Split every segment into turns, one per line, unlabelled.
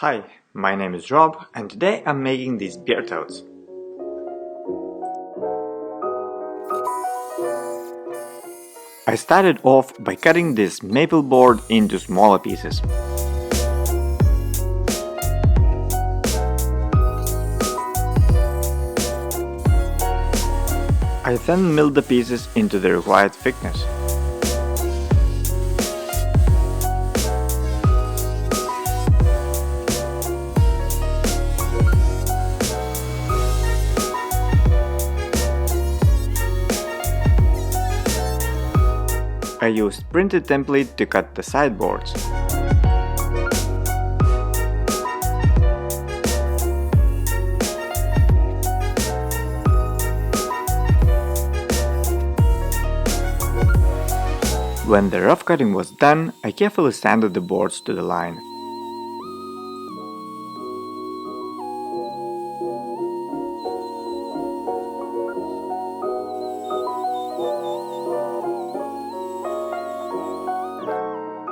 Hi, my name is Rob and today I'm making these beer totes. I started off by cutting this maple board into smaller pieces. I then milled the pieces into the required thickness. I used printed template to cut the sideboards. When the rough cutting was done, I carefully sanded the boards to the line.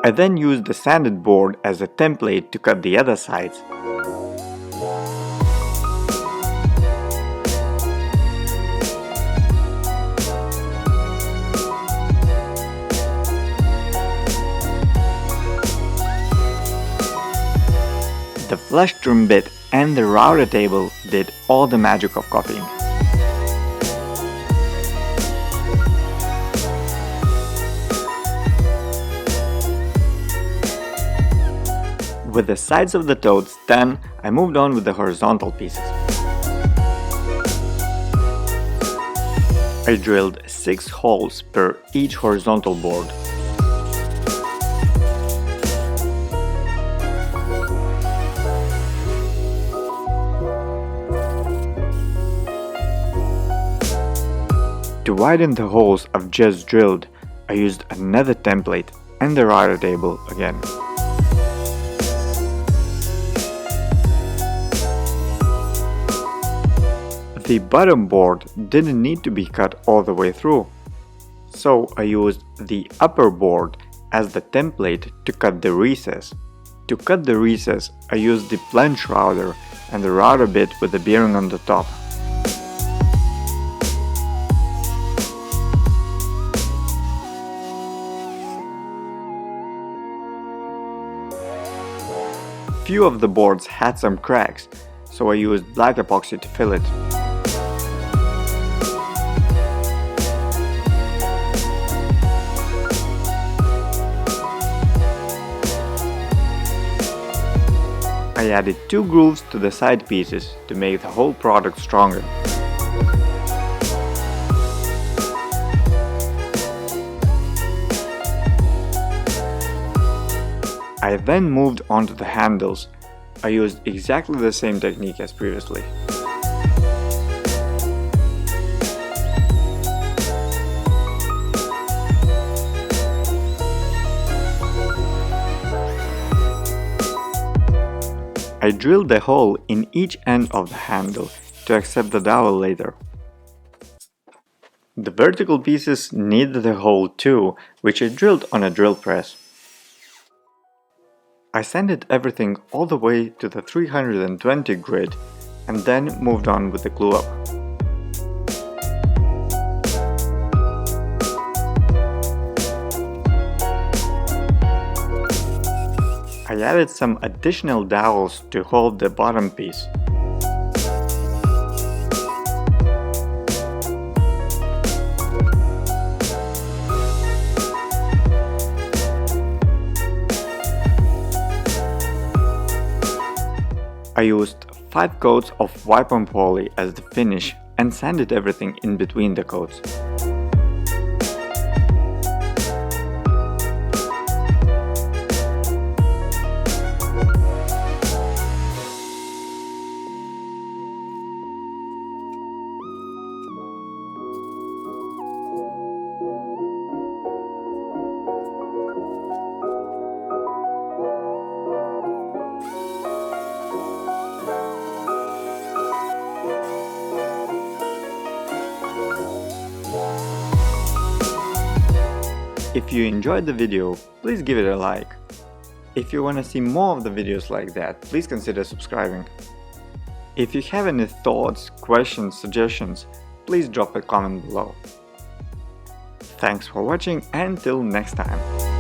I then used the sanded board as a template to cut the other sides. The flush trim bit and the router table did all the magic of copying. With the sides of the totes done, I moved on with the horizontal pieces. I drilled 6 holes per each horizontal board. To widen the holes I've just drilled, I used another template and the router table again. The bottom board didn't need to be cut all the way through, so I used the upper board as the template to cut the recess. To cut the recess, I used the plunge router and the router bit with the bearing on the top. Few of the boards had some cracks, so I used black epoxy to fill it. I added 2 grooves to the side pieces to make the whole product stronger. I then moved on to the handles. I used exactly the same technique as previously. I drilled a hole in each end of the handle to accept the dowel later. The vertical pieces needed a hole too, which I drilled on a drill press. I sanded everything all the way to the 320 grit and then moved on with the glue up. I added some additional dowels to hold the bottom piece. I used 5 coats of wipe-on poly as the finish and sanded everything in between the coats. If you enjoyed the video, please give it a like. If you want to see more of the videos like that, please consider subscribing. If you have any thoughts, questions, suggestions, please drop a comment below. Thanks for watching and till next time.